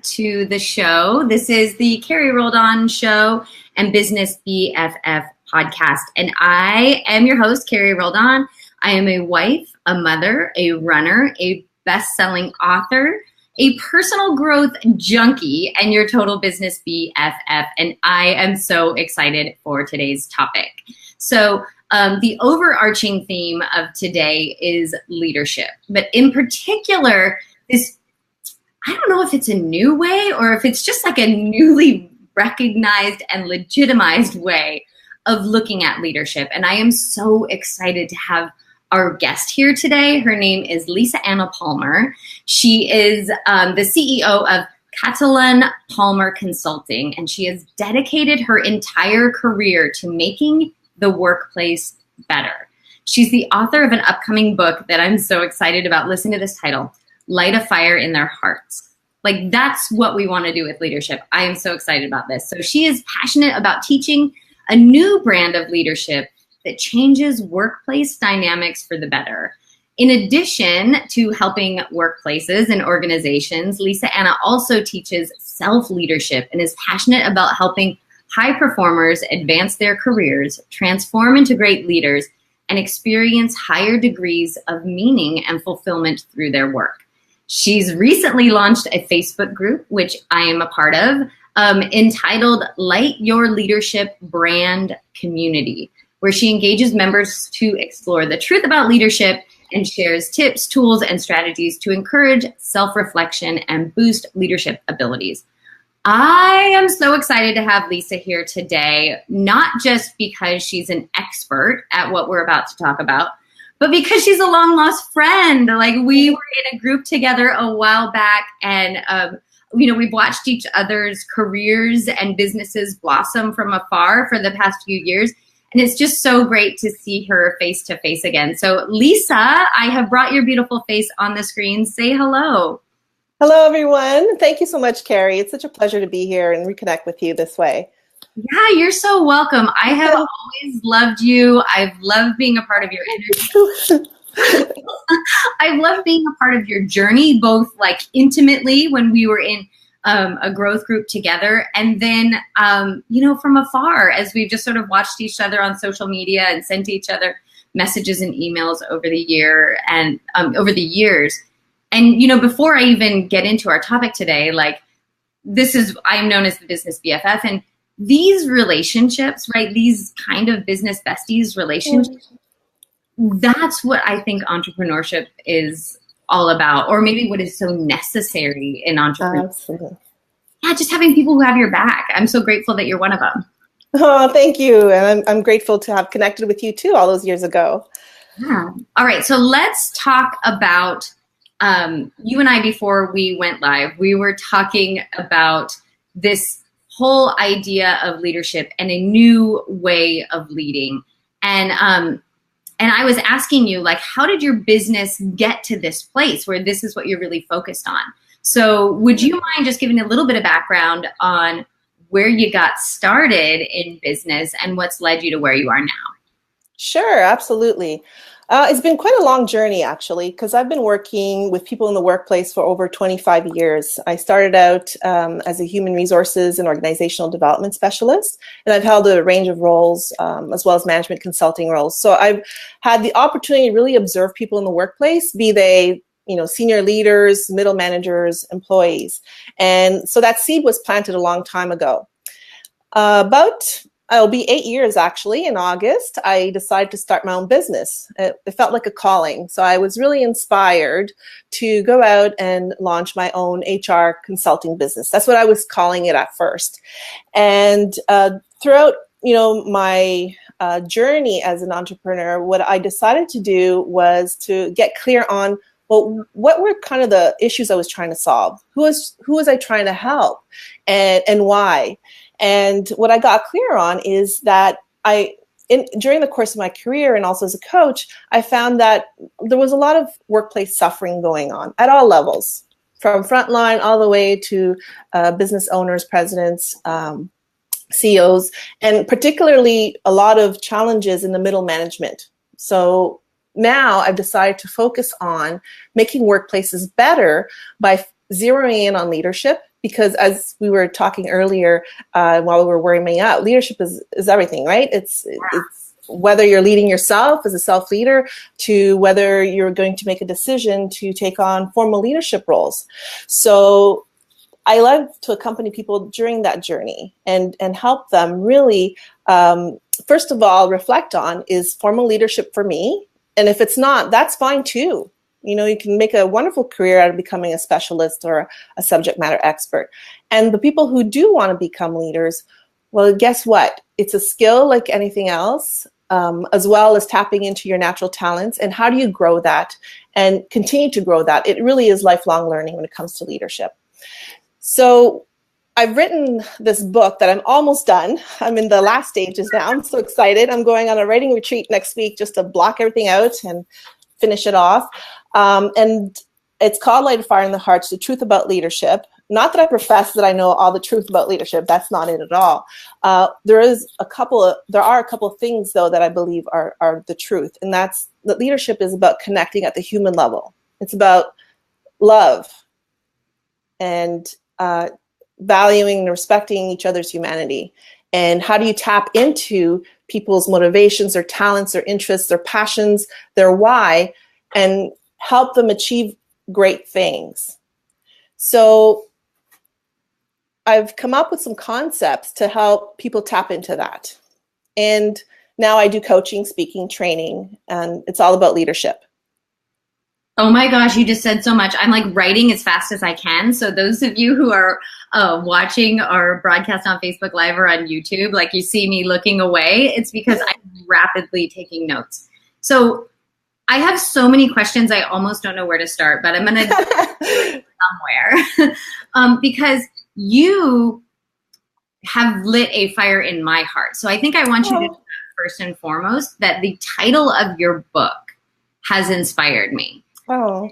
to the show. This is the Carrie Roldan Show and Business BFF podcast. And I am your host, Carrie Roldan. I am a wife, a mother, a runner, a best-selling author, a personal growth junkie, and your total business BFF. And I am so excited for today's topic. So the overarching theme of today is leadership, but in particular, this, I don't know if it's a new way or if it's just like a newly recognized and legitimized way of looking at leadership. And I am so excited to have our guest here today. Her name is Lisa Anna Palmer. She is the CEO of Cattelan Palmer Consulting, and she has dedicated her entire career to making the workplace better. She's the author of an upcoming book that I'm so excited about. Listen to this title, Light a Fire in Their Hearts. Like, that's what we want to do with leadership. I am so excited about this. So she is passionate about teaching a new brand of leadership that changes workplace dynamics for the better. In addition to helping workplaces and organizations, Lisa Anna also teaches self-leadership and is passionate about helping high performers advance their careers, transform into great leaders, and experience higher degrees of meaning and fulfillment through their work. She's recently launched a Facebook group, which I am a part of, entitled Light Your Leadership Brand Community, where she engages members to explore the truth about leadership and shares tips, tools, and strategies to encourage self-reflection and boost leadership abilities. I am so excited to have Lisa here today, not just because she's an expert at what we're about to talk about, but because she's a long-lost friend. Like, we were in a group together a while back, and we've watched each other's careers and businesses blossom from afar for the past few years. And it's just so great to see her face to face again. So Lisa, I have brought your beautiful face on the screen. Say hello. Hello, everyone. Thank you so much, Carrie. It's such a pleasure to be here and reconnect with you this way. Yeah, you're so welcome. I have always loved you. I've loved being a part of your energy. I've loved being a part of your journey, both like intimately when we were in a growth group together, and then, from afar as we've just sort of watched each other on social media and sent each other messages and emails over the year and over the years. And, before I even get into our topic today, I'm known as the business BFF, and these relationships, right, these kind of business besties relationships, that's what I think entrepreneurship is all about, or maybe what is so necessary in entrepreneurship. Absolutely. Yeah, just having people who have your back. I'm so grateful that you're one of them. Oh, thank you. And I'm grateful to have connected with you too all those years ago. Yeah. All right. So let's talk about you and I, before we went live, we were talking about this whole idea of leadership and a new way of leading. And I was asking you, how did your business get to this place where this is what you're really focused on? So would you mind just giving a little bit of background on where you got started in business and what's led you to where you are now? Sure, absolutely. It's been quite a long journey, actually, because I've been working with people in the workplace for over 25 years. I started out as a human resources and organizational development specialist, and I've held a range of roles as well as management consulting roles. So I've had the opportunity to really observe people in the workplace, be they senior leaders, middle managers, employees. And so that seed was planted a long time ago. It'll be 8 years, actually. In August, I decided to start my own business. It felt like a calling. So I was really inspired to go out and launch my own HR consulting business. That's what I was calling it at first. And throughout, my journey as an entrepreneur, what I decided to do was to get clear on, well, what were kind of the issues I was trying to solve? Who was I trying to help, and why? And what I got clear on is that during the course of my career and also as a coach, I found that there was a lot of workplace suffering going on at all levels, from frontline all the way to business owners, presidents, CEOs, and particularly a lot of challenges in the middle management. So now I've decided to focus on making workplaces better by zeroing in on leadership because as we were talking earlier, while we were warming up, leadership is everything, right? It's whether you're leading yourself as a self-leader to whether you're going to make a decision to take on formal leadership roles. So I love to accompany people during that journey and help them really, first of all, reflect on, is formal leadership for me? And if it's not, that's fine too. You know, you can make a wonderful career out of becoming a specialist or a subject matter expert. And the people who do want to become leaders, well, guess what? It's a skill like anything else, as well as tapping into your natural talents. And how do you grow that and continue to grow that? It really is lifelong learning when it comes to leadership. So I've written this book that I'm almost done. I'm in the last stages now. I'm so excited. I'm going on a writing retreat next week just to block everything out and finish it off. And it's called Light a Fire in the Hearts, The Truth About Leadership. Not that I profess that I know all the truth about leadership. That's not it at all. There are a couple of things, though, that I believe are the truth. And that's that leadership is about connecting at the human level. It's about love and valuing and respecting each other's humanity. And how do you tap into people's motivations, their talents, their interests, their passions, their why, and help them achieve great things? So I've come up with some concepts to help people tap into that. And now I do coaching, speaking, training, and it's all about leadership. Oh my gosh, you just said so much. I'm like writing as fast as I can. So those of you who are watching our broadcast on Facebook Live or on YouTube, like you see me looking away, it's because I'm rapidly taking notes. So I have so many questions, I almost don't know where to start, but I'm going to somewhere because you have lit a fire in my heart. So I think I want you to know first and foremost that the title of your book has inspired me. Oh,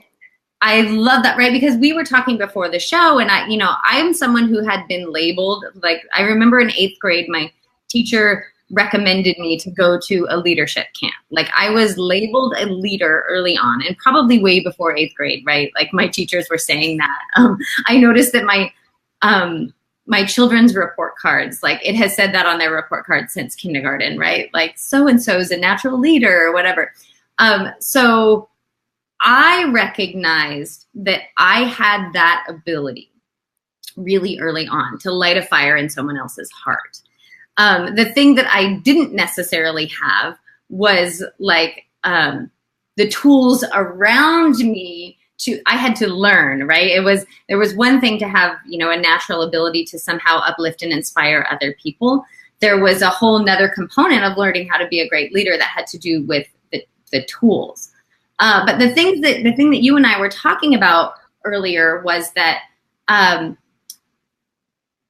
I love that, right? Because we were talking before the show and I'm someone who had been labeled, like I remember in 8th grade, my teacher recommended me to go to a leadership camp. Like I was labeled a leader early on and probably way before 8th grade, right? Like my teachers were saying that. I noticed that my children's report cards, like it has said that on their report cards since kindergarten, right? Like so-and-so is a natural leader or whatever. So I recognized that I had that ability really early on to light a fire in someone else's heart. The thing that I didn't necessarily have was like the tools around me I had to learn, right? There was one thing to have, a natural ability to somehow uplift and inspire other people. There was a whole nother component of learning how to be a great leader that had to do with the tools. But the thing that you and I were talking about earlier was that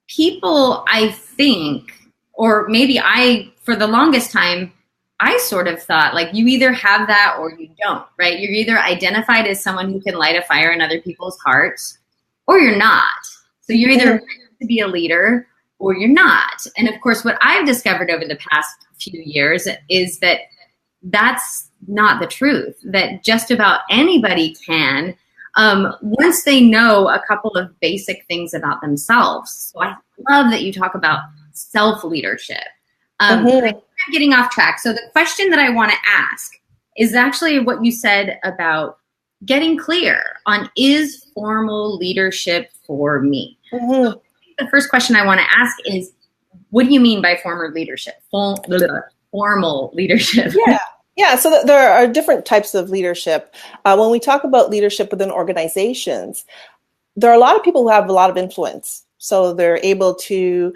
people, I think, or maybe for the longest time, I sort of thought like you either have that or you don't, right? You're either identified as someone who can light a fire in other people's hearts or you're not. So you're either meant to be a leader or you're not. And of course, what I've discovered over the past few years is that that's not the truth, that just about anybody can, once they know a couple of basic things about themselves. So I love that you talk about self-leadership. I'm getting off track. So the question that I want to ask is actually what you said about getting clear on, is formal leadership for me? Mm-hmm. So the first question I want to ask is, what do you mean by formal leadership? Formal leadership. Yeah. So there are different types of leadership. When we talk about leadership within organizations, there are a lot of people who have a lot of influence. So they're able to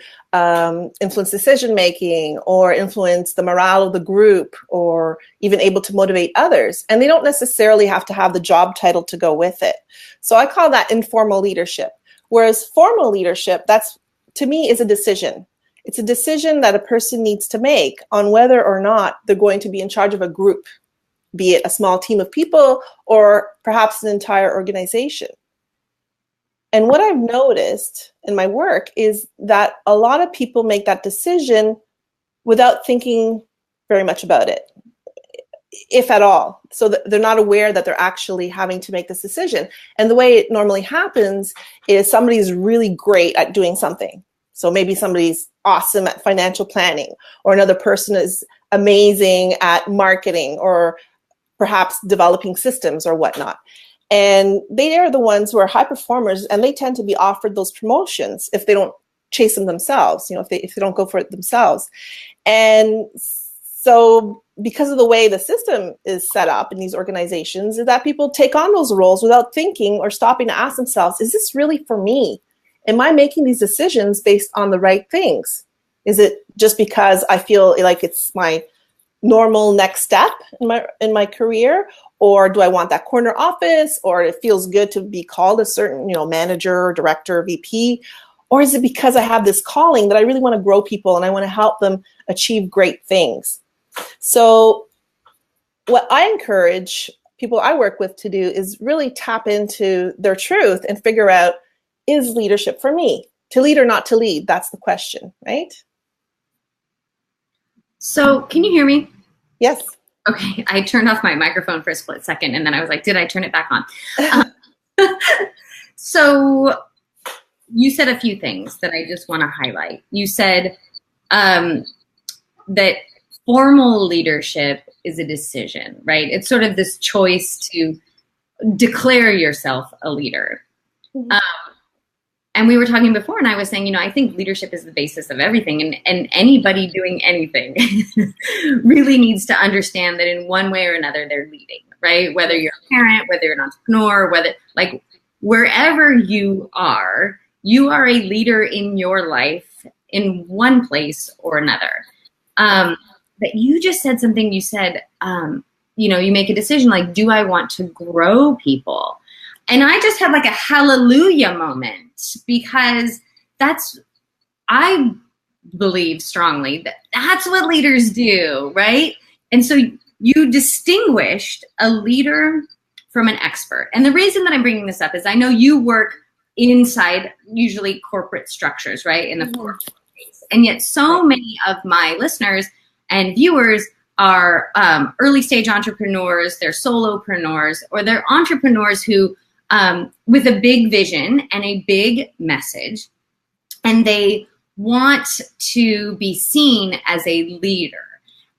influence decision-making or influence the morale of the group or even able to motivate others. And they don't necessarily have to have the job title to go with it. So I call that informal leadership. Whereas formal leadership, that's, to me, is a decision. It's a decision that a person needs to make on whether or not they're going to be in charge of a group, be it a small team of people or perhaps an entire organization. And what I've noticed in my work is that a lot of people make that decision without thinking very much about it. if at all. So that they're not aware that they're actually having to make this decision. And the way it normally happens is somebody's really great at doing something. So maybe somebody's awesome at financial planning, or another person is amazing at marketing, or perhaps developing systems or whatnot. And they are the ones who are high performers, and they tend to be offered those promotions if they don't chase them themselves, if they don't go for it themselves. And so because of the way the system is set up in these organizations, is that people take on those roles without thinking or stopping to ask themselves, is this really for me? Am I making these decisions based on the right things? Is it just because I feel like it's my normal next step in my career? Or do I want that corner office? Or it feels good to be called a certain, manager, director, VP? Or is it because I have this calling that I really want to grow people and I want to help them achieve great things? So what I encourage people I work with to do is really tap into their truth and figure out, is leadership for me? To lead or not to lead? That's the question, right? So can you hear me? Yes. Okay, I turned off my microphone for a split second, and then I was like, did I turn it back on? So you said a few things that I just want to highlight. You said that formal leadership is a decision, right? It's sort of this choice to declare yourself a leader. Mm-hmm. And we were talking before, and I was saying, I think leadership is the basis of everything, and anybody doing anything really needs to understand that in one way or another, they're leading, right? Whether you're a parent, whether you're an entrepreneur, wherever you are a leader in your life in one place or another. But you just said something, you said, you make a decision like, do I want to grow people? And I just had like a hallelujah moment, because I believe strongly that that's what leaders do, right? And so you distinguished a leader from an expert. And the reason that I'm bringing this up is I know you work inside usually corporate structures, right? In the corporate space. And yet so many of my listeners and viewers are early stage entrepreneurs, they're solopreneurs, or they're entrepreneurs who with a big vision and a big message, and they want to be seen as a leader.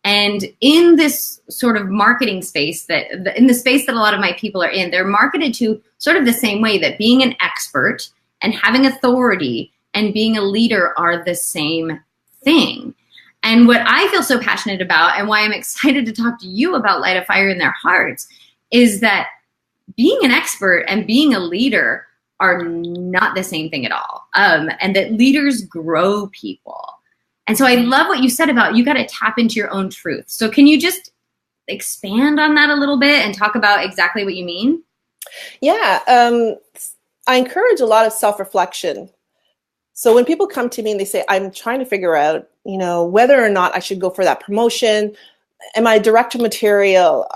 And in this sort of marketing space, in the space that a lot of my people are in, they're marketed to sort of the same way, that being an expert and having authority and being a leader are the same thing. And what I feel so passionate about, and why I'm excited to talk to you about Light a Fire in Their Hearts, is that being an expert and being a leader are not the same thing at all. And that leaders grow people. And so I love what you said about you got to tap into your own truth. So can you just expand on that a little bit and talk about exactly what you mean? Yeah. I encourage a lot of self-reflection. So when people come to me and they say, I'm trying to figure out, whether or not I should go for that promotion, am I director material?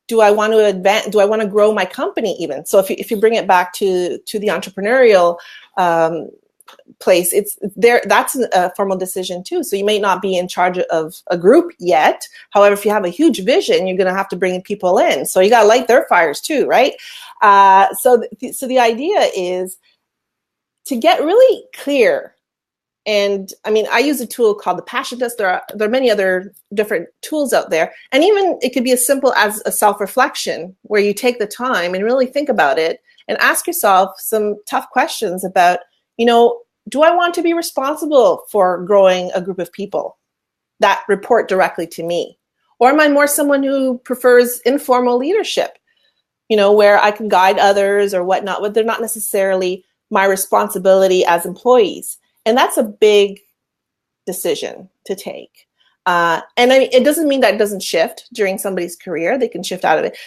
Do I want to advance? Do I want to grow my company even? So if you bring it back to the entrepreneurial place, it's there. That's a formal decision too. So you may not be in charge of a group yet. However, if you have a huge vision, you're going to have to bring people in. So you got to light their fires too, right? So the idea is to get really clear. And I mean, I use a tool called the Passion Test. There are many other different tools out there. And even it could be as simple as a self-reflection, where you take the time and really think about it and ask yourself some tough questions about, do I want to be responsible for growing a group of people that report directly to me? Or am I more someone who prefers informal leadership, where I can guide others or whatnot, but they're not necessarily my responsibility as employees? And that's a big decision to take. And I mean, it doesn't mean that it doesn't shift during somebody's career. They can shift out of it.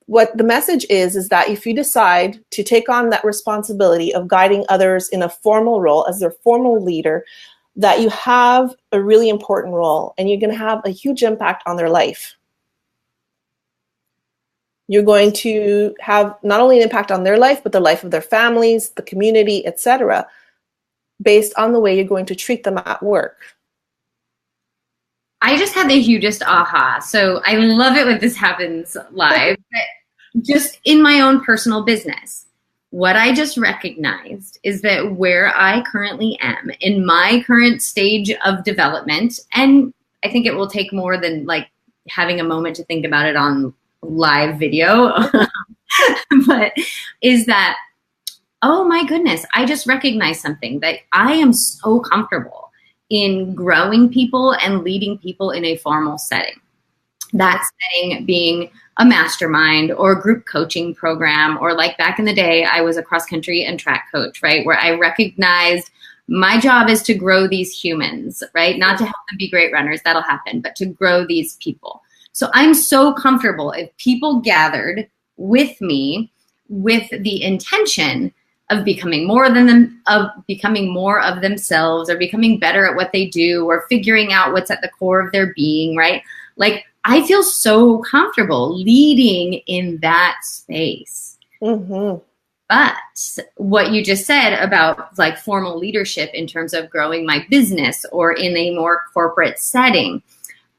What the message is that if you decide to take on that responsibility of guiding others in a formal role as their formal leader, that you have a really important role and you're going to have a huge impact on their life. You're going to have not only an impact on their life, but the life of their families, the community, etc., based on the way you're going to treat them at work. I just had the hugest aha. So I love it when this happens live. But just in my own personal business, what I just recognized is that where I currently am in my current stage of development, and I think it will take more than like having a moment to think about it on live video, but is that, oh my goodness, I just recognized something that I am so comfortable in growing people and leading people in a formal setting. That setting being a mastermind or a group coaching program, or like back in the day, I was a cross country and track coach, right? Where I recognized my job is to grow these humans, right? Not to help them be great runners, that'll happen, but to grow these people. So I'm so comfortable if people gathered with me with the intention of becoming more than them, of becoming more of themselves, or becoming better at what they do, or figuring out what's at the core of their being, right? Like, I feel so comfortable leading in that space. Mm-hmm. But what you just said about like formal leadership in terms of growing my business or in a more corporate setting,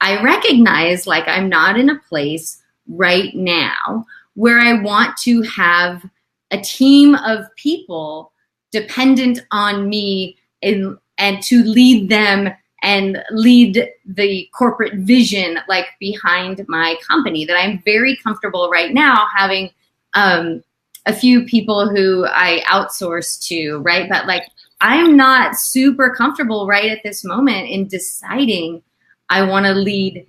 I recognize like I'm not in a place right now where I want to have a team of people dependent on me and to lead them and lead the corporate vision like behind my company. That I'm very comfortable right now having a few people who I outsource to, right? But like I'm not super comfortable right at this moment in deciding I want to lead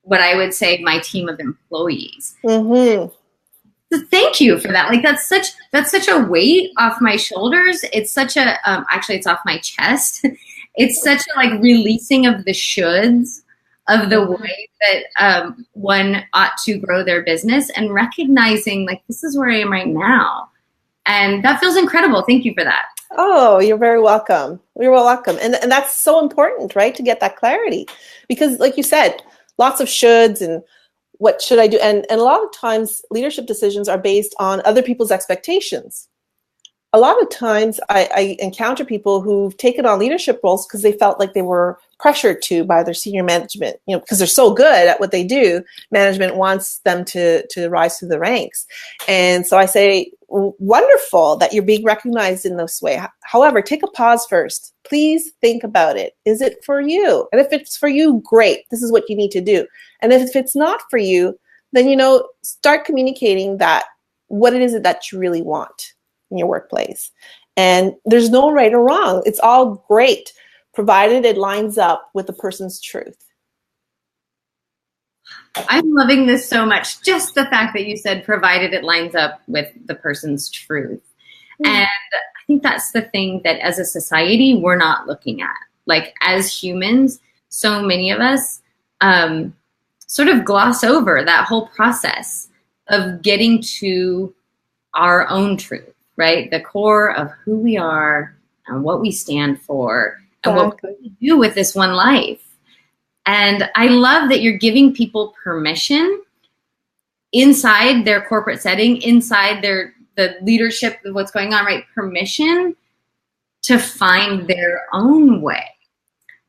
what I would say my team of employees. Mm-hmm. So thank you for that. Like that's such a weight off my shoulders. It's such a actually it's off my chest. It's such a like releasing of the shoulds of the way that one ought to grow their business, and recognizing like this is where I am right now, and that feels incredible. Thank you for that. Oh, you're very welcome. You're welcome. And that's so important, right? To get that clarity, because like you said, lots of shoulds and what should I do? And a lot of times leadership decisions are based on other people's expectations. A lot of times I encounter people who've taken on leadership roles because they felt like they were pressured to by their senior management, you know, because they're so good at what they do, management wants them to rise through the ranks. And so I say, wonderful that you're being recognized in this way. However, take a pause first. Please think about it. Is it for you? And if it's for you, great. This is what you need to do. And if it's not for you, then, you know, start communicating that what it is that you really want in your workplace. And there's no right or wrong. It's all great, provided it lines up with the person's truth. I'm loving this so much. Just the fact that you said, provided it lines up with the person's truth. Mm-hmm. And I think that's the thing that as a society, we're not looking at. Like as humans, so many of us sort of gloss over that whole process of getting to our own truth, right? The core of who we are and what we stand for and what we do with this one life. And I love that you're giving people permission inside their corporate setting, inside the leadership of what's going on, right? Permission to find their own way.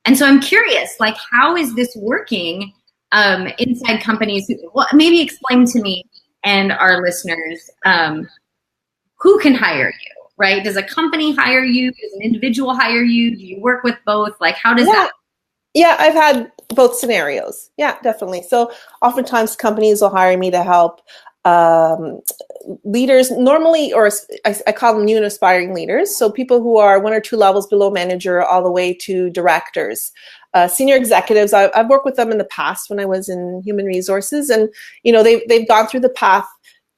And so I'm curious, like, how is this working inside companies? Well, maybe explain to me and our listeners who can hire you, right? Does a company hire you? Does an individual hire you? Do you work with both? Like, how does that? Yeah, I've had both scenarios. Yeah, definitely. So oftentimes companies will hire me to help leaders normally, or I call them new and aspiring leaders. So people who are 1 or 2 levels below manager all the way to directors, senior executives. I've worked with them in the past when I was in human resources, and you know they've gone through the path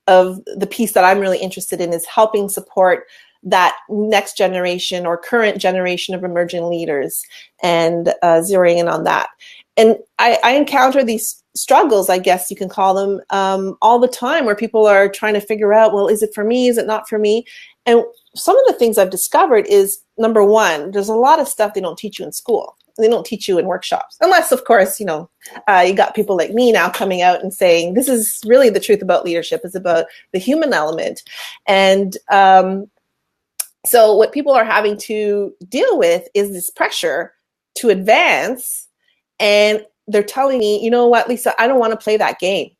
of the piece that I'm really interested in is helping support that next generation or current generation of emerging leaders and zeroing in on that. And I encounter these struggles, I guess you can call them, all the time, where people are trying to figure out, well, is it for me? Is it not for me? And some of the things I've discovered is, number one, there's a lot of stuff they don't teach you in school. They don't teach you in workshops, unless, of course, you know, you got people like me now coming out and saying, this is really the truth about leadership. It's about the human element. And so what people are having to deal with is this pressure to advance. And they're telling me, you know what, Lisa, I don't want to play that game.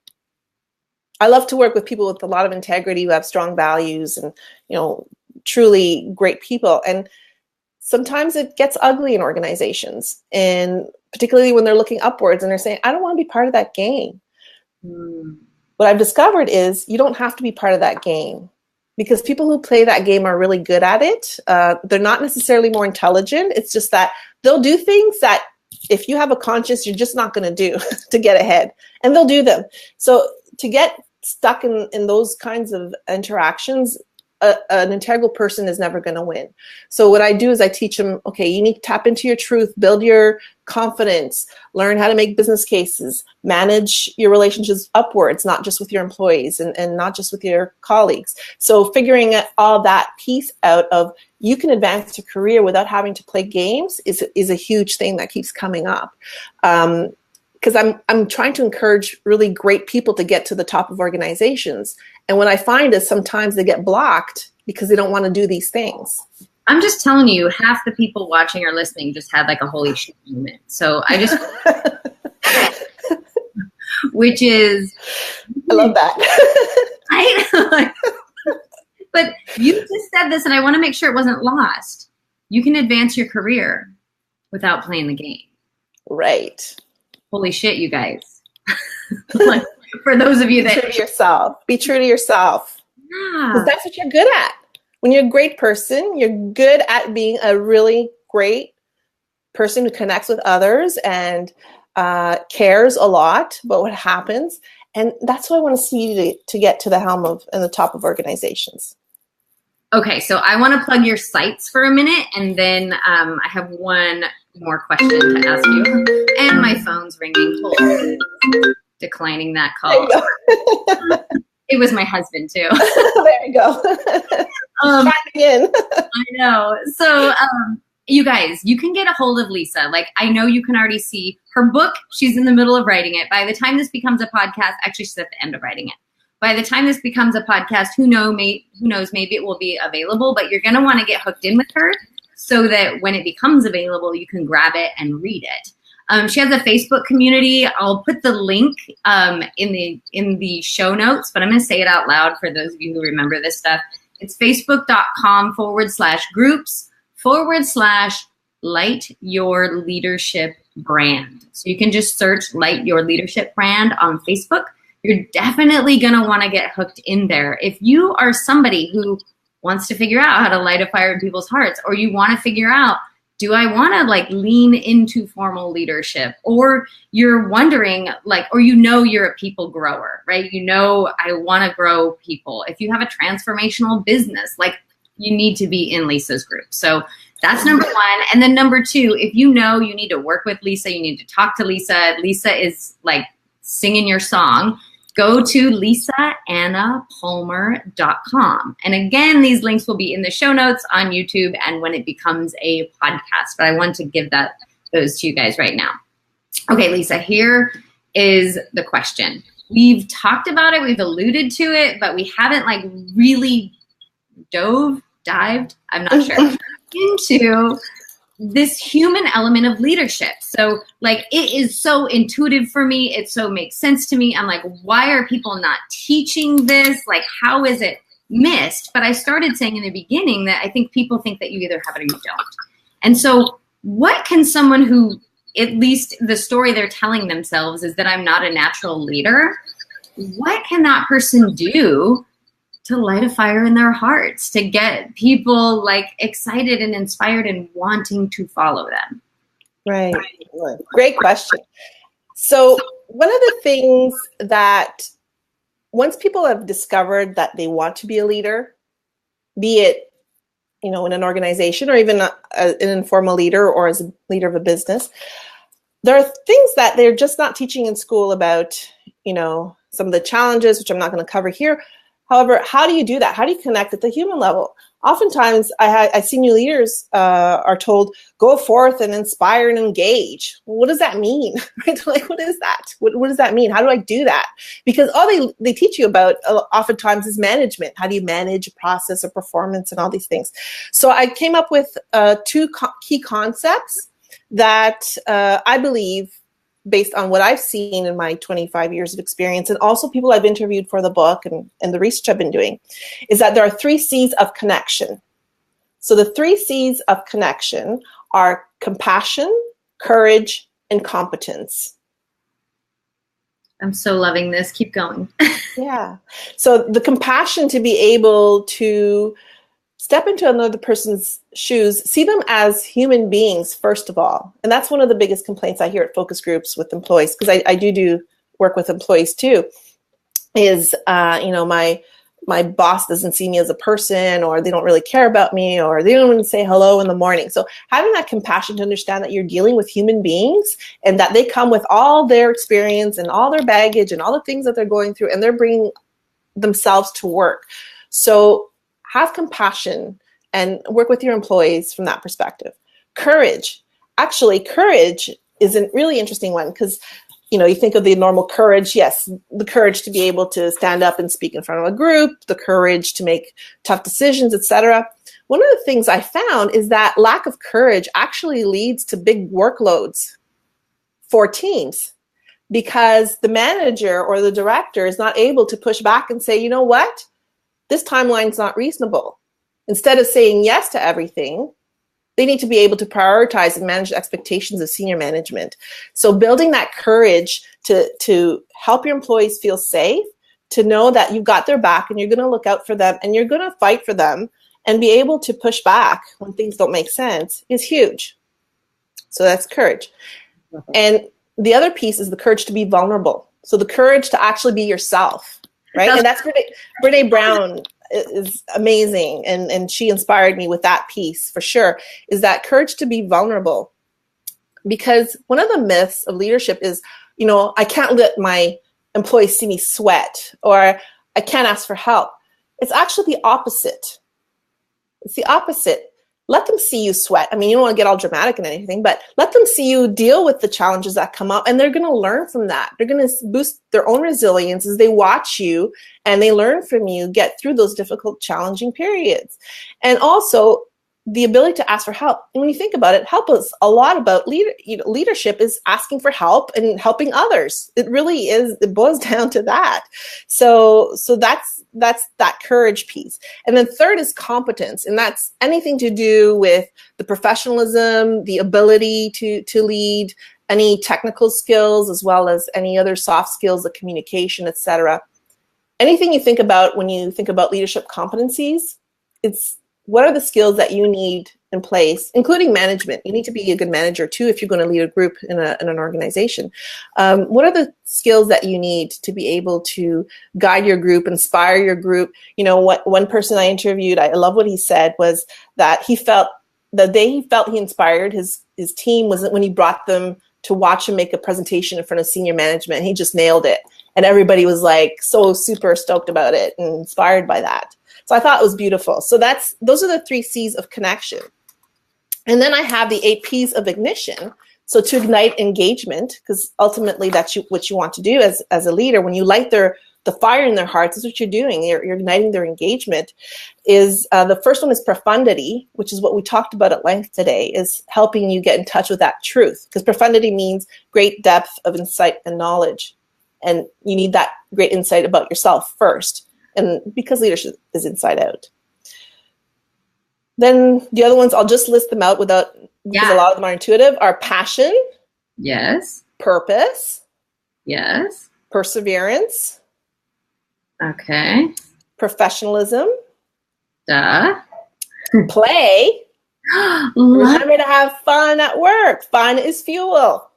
I love to work with people with a lot of integrity, who have strong values and, truly great people. And sometimes it gets ugly in organizations, and particularly when they're looking upwards and they're saying, I don't want to be part of that game. What I've discovered is you don't have to be part of that game, because people who play that game are really good at it. They're not necessarily more intelligent. It's just that they'll do things that if you have a conscience, you're just not going to do to get ahead, and they'll do them. So to get stuck in those kinds of interactions, an integral person is never going to win. So what I do is I teach them, okay, you need to tap into your truth, build your confidence, learn how to make business cases, manage your relationships upwards, not just with your employees and not just with your colleagues. So figuring all that piece out of you can advance your career without having to play games is a huge thing that keeps coming up. Because I'm trying to encourage really great people to get to the top of organizations. And what I find is sometimes they get blocked because they don't want to do these things. I'm just telling you, half the people watching or listening just had like a holy shit moment. So I just, which is, I love that. But you just said this, and I want to make sure it wasn't lost. You can advance your career without playing the game. Right. Holy shit, you guys. Like, for those of you that... Be true to yourself. Be true to yourself. Yeah. Because that's what you're good at. When you're a great person, you're good at being a really great person who connects with others and cares a lot about what happens. And that's what I want to see you to get to the helm of and the top of organizations. Okay, so I want to plug your sites for a minute, and then I have one more question to ask you. And my phone's ringing. Hold. Declining that call. It was my husband too. There you go. Again. I know. So you guys, you can get a hold of Lisa. Like, I know you can already see her book. She's in the middle of writing it. By the time this becomes a podcast, actually she's at the end of writing it. By the time this becomes a podcast, who knows, maybe it will be available, but you're going to want to get hooked in with her so that when it becomes available, you can grab it and read it. She has a Facebook community. I'll put the link in the show notes, but I'm going to say it out loud for those of you who remember this stuff. It's facebook.com/groups/Light Your Leadership Brand. So you can just search Light Your Leadership Brand on Facebook. You're definitely going to want to get hooked in there. If you are somebody who wants to figure out how to light a fire in people's hearts, or you want to figure out, do I want to like lean into formal leadership? Or you're wondering or you're a people grower, right? I want to grow people. If you have a transformational business, you need to be in Lisa's group. So that's number one. And then number two, if you need to work with Lisa, you need to talk to Lisa. Lisa is singing your song. Go to lisaannapalmer.com. And again, these links will be in the show notes on YouTube and when it becomes a podcast. But I want to give those to you guys right now. Okay, Lisa, here is the question. We've talked about it, we've alluded to it, but we haven't really dived, I'm not sure, into this human element of leadership. So it is so intuitive for me. It so makes sense to me. I'm why are people not teaching this? How is it missed? But I started saying in the beginning that I think people think that you either have it or you don't. And so what can someone who, at least the story they're telling themselves is that I'm not a natural leader, what can that person do to light a fire in their hearts, to get people excited and inspired and wanting to follow them? Right. Great question. So one of the things that once people have discovered that they want to be a leader, be it, in an organization or even an informal leader or as a leader of a business, there are things that they're just not teaching in school about, some of the challenges, which I'm not going to cover here. However, how do you do that? How do you connect at the human level? Oftentimes, I see new leaders are told, go forth and inspire and engage. Well, what does that mean? Right? What is that? What does that mean? How do I do that? Because all they teach you about oftentimes is management. How do you manage a process, a performance, and all these things? So I came up with two key concepts that I believe based on what I've seen in my 25 years of experience, and also people I've interviewed for the book and the research I've been doing, is that there are 3 C's of connection. So the 3 C's of connection are compassion, courage, and competence. I'm so loving this. Keep going. Yeah. So the compassion to be able to step into another person's shoes, see them as human beings, first of all. And that's one of the biggest complaints I hear at focus groups with employees, because I do work with employees too, is, my boss doesn't see me as a person, or they don't really care about me, or they don't even say hello in the morning. So having that compassion to understand that you're dealing with human beings and that they come with all their experience and all their baggage and all the things that they're going through, and they're bringing themselves to work. So have compassion and work with your employees from that perspective. Courage. Actually, courage is a really interesting one, because you think of the normal courage. Yes, the courage to be able to stand up and speak in front of a group, the courage to make tough decisions, etc. One of the things I found is that lack of courage actually leads to big workloads for teams, because the manager or the director is not able to push back and say, you know what, this timeline's not reasonable. Instead of saying yes to everything, they need to be able to prioritize and manage the expectations of senior management. So building that courage to help your employees feel safe, to know that you've got their back and you're going to look out for them and you're going to fight for them and be able to push back when things don't make sense, is huge. So that's courage. And the other piece is the courage to be vulnerable. So the courage to actually be yourself, right? And that's Brene Brown is amazing, and she inspired me with that piece for sure, is that courage to be vulnerable. Because one of the myths of leadership is, I can't let my employees see me sweat, or I can't ask for help. It's actually the opposite. It's the opposite. Let them see you sweat. I mean, you don't want to get all dramatic and anything, but let them see you deal with the challenges that come up, and they're going to learn from that. They're going to boost their own resilience as they watch you and they learn from you, get through those difficult, challenging periods. And also the ability to ask for help. And when you think about it, help is a lot about leadership is asking for help and helping others. It really is. It boils down to that. So that's that courage piece. And then third is competence. And that's anything to do with the professionalism, the ability to lead, any technical skills, as well as any other soft skills, the communication, etc. Anything you think about when you think about leadership competencies, it's what are the skills that you need in place, including management. You need to be a good manager too if you're going to lead a group in an organization. What are the skills that you need to be able to guide your group, inspire your group? What one person I interviewed, I love what he said, was that he felt the day he felt he inspired his team was when he brought them to watch him make a presentation in front of senior management. And he just nailed it. And everybody was like so super stoked about it and inspired by that. So I thought it was beautiful. So those are the 3 C's of connection. And then I have the 8 P's of ignition. So to ignite engagement, because ultimately that's what you want to do as a leader. When you light the fire in their hearts, is what you're doing. You're igniting their engagement. Is the first one is profundity, which is what we talked about at length today, is helping you get in touch with that truth. Because profundity means great depth of insight and knowledge. And you need that great insight about yourself first. And because leadership is inside out. Then the other ones, I'll just list them out because a lot of them are intuitive, are passion. Yes. Purpose. Yes. Perseverance. Okay. Professionalism. Duh. Play. Remember to have fun at work. Fun is fuel.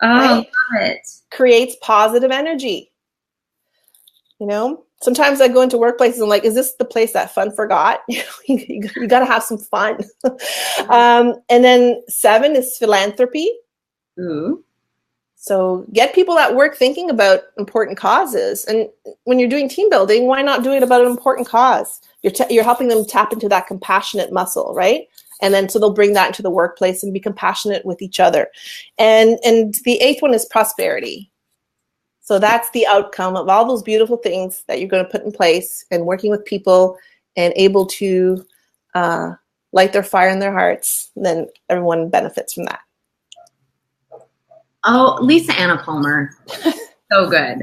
Oh, right? Love it. Creates positive energy. Sometimes I go into workplaces and I'm like, is this the place that fun forgot? You got to have some fun. And then 7 is philanthropy. Ooh. So get people at work thinking about important causes. And when you're doing team building, why not do it about an important cause? You're helping them tap into that compassionate muscle, right? And then so they'll bring that into the workplace and be compassionate with each other. And the 8th one is prosperity. So that's the outcome of all those beautiful things that you're going to put in place and working with people and able to light their fire in their hearts. And then everyone benefits from that. Oh, Lisa Anna Palmer. So good.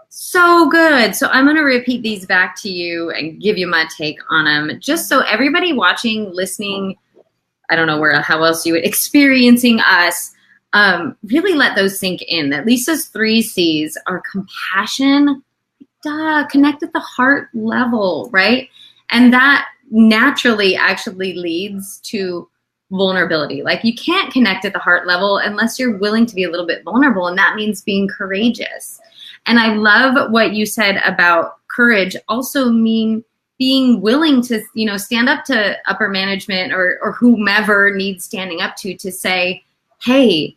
So good. So I'm going to repeat these back to you and give you my take on them, just so everybody watching, listening, I don't know how else you would, experiencing us, really let those sink in. That Lisa's 3 C's are compassion, connect at the heart level, right? And that naturally actually leads to vulnerability. Like, you can't connect at the heart level unless you're willing to be a little bit vulnerable, and that means being courageous. And I love what you said about courage also mean being willing to, stand up to upper management or whomever needs standing up to say, hey,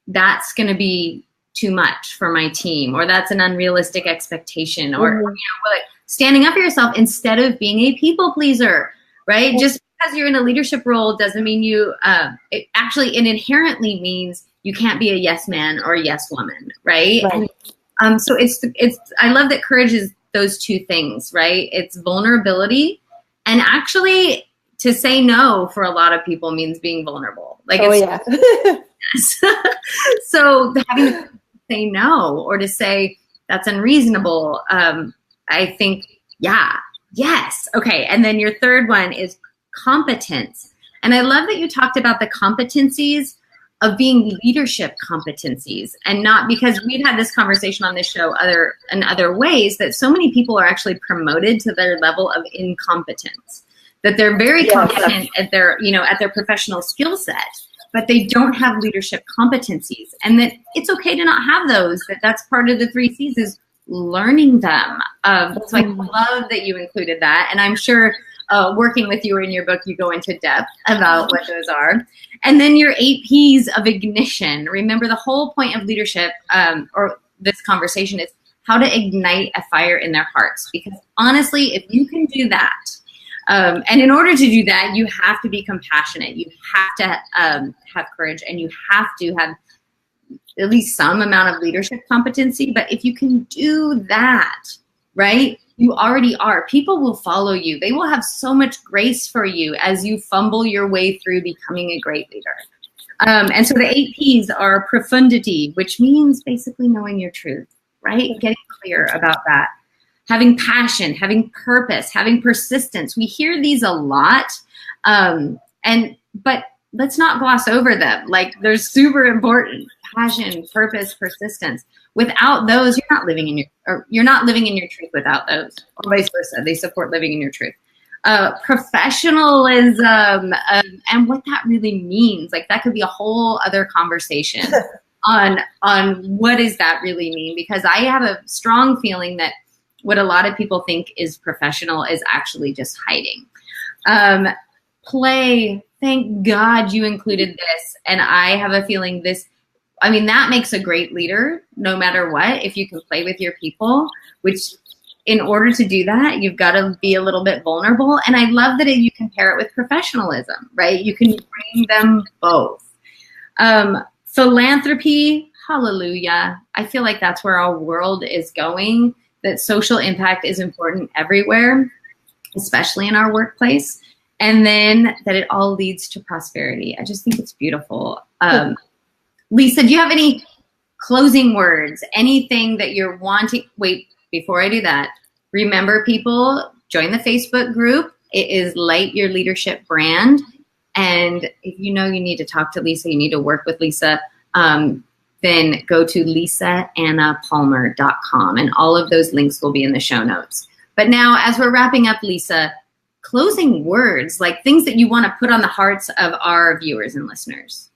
that's going to be too much for my team, or that's an unrealistic expectation, or like standing up for yourself instead of being a people pleaser, right? Just because you're in a leadership role doesn't mean it inherently means you can't be a yes man or a yes woman, right? And, so I love that courage is those 2 things, right? It's vulnerability, and actually to say no for a lot of people means being vulnerable. Like, so having to say no, or to say that's unreasonable, I think, yes. Okay. And then your third one is competence. And I love that you talked about the competencies of being leadership competencies, and not, because we've had this conversation on this show in other ways, that so many people are actually promoted to their level of incompetence, that they're very competent at their professional skill set, but they don't have leadership competencies, and that it's okay to not have those, that's part of the 3 C's is learning them. So I love that you included that. And I'm sure working with you or in your book, you go into depth about what those are. And then your 8 P's of ignition. Remember, the whole point of leadership or this conversation is how to ignite a fire in their hearts. Because honestly, if you can do that, and in order to do that, you have to be compassionate. You have to have courage, and you have to have at least some amount of leadership competency. But if you can do that, right, you already are. People will follow you. They will have so much grace for you as you fumble your way through becoming a great leader. And so the 8 P's are profundity, which means basically knowing your truth, right? Getting clear about that. Having passion, having purpose, having persistence. We hear these a lot, but let's not gloss over them. Like, they're super important. Passion, purpose, persistence. Without those, you're not living in your truth without those, or vice versa. They support living in your truth. Professionalism, and what that really means. Like, that could be a whole other conversation on what does that really mean? Because I have a strong feeling that what a lot of people think is professional is actually just hiding. Play. Thank God you included this. And I have a feeling that makes a great leader no matter what, if you can play with your people, which in order to do that, you've got to be a little bit vulnerable. And I love that you can pair it with professionalism, right? You can bring them both. Philanthropy, hallelujah. I feel like that's where our world is going, that social impact is important everywhere, especially in our workplace. And then that it all leads to prosperity. I just think it's beautiful. Lisa, do you have any closing words? Anything that you're wanting? Wait, before I do that, remember, people, join the Facebook group. It is Light Your Leadership Brand. And if you need to talk to Lisa, you need to work with Lisa, then go to lisaannapalmer.com. And all of those links will be in the show notes. But now, as we're wrapping up, Lisa, closing words, like things that you want to put on the hearts of our viewers and listeners.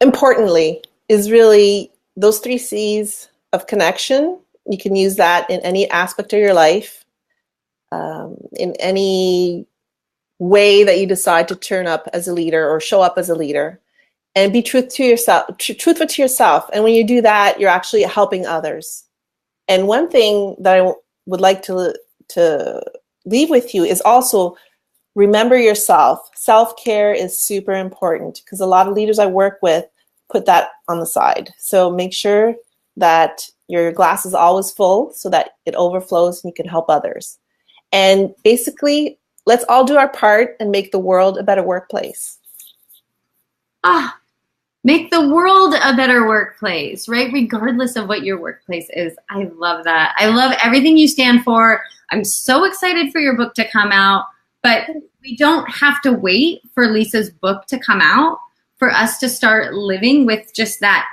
Importantly is really those 3 C's of connection. You can use that in any aspect of your life, in any way that you decide to turn up as a leader or show up as a leader, and be truthful to yourself. And when you do that, you're actually helping others. And one thing that I would like to leave with you is also remember yourself. Self-care is super important, because a lot of leaders I work with put that on the side. So make sure that your glass is always full so that it overflows and you can help others. And basically, let's all do our part and make the world a better workplace. Ah, make the world a better workplace, right? Regardless of what your workplace is. I love that. I love everything you stand for. I'm so excited for your book to come out, but we don't have to wait for Lisa's book to come out for us to start living with just that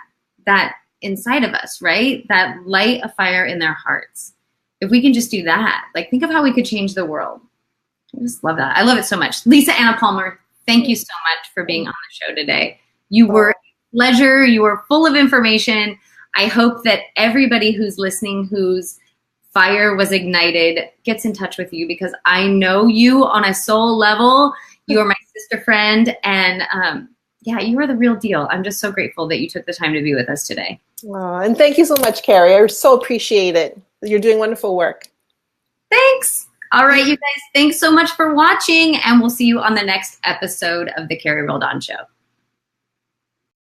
inside of us, right? That light a fire in their hearts. If we can just do that, like think of how we could change the world. I just love that. I love it so much. Lisa Anna Palmer, thank you so much for being on the show today. You were a pleasure. You were full of information. I hope that everybody who's listening, whose fire was ignited, gets in touch with you, because I know you on a soul level. You are my sister friend, and yeah, you are the real deal. I'm just so grateful that you took the time to be with us today. And thank you so much, Carrie. I so appreciate it. You're doing wonderful work. Thanks. All right, you guys, thanks so much for watching, and we'll see you on the next episode of The Carrie Roldan Show.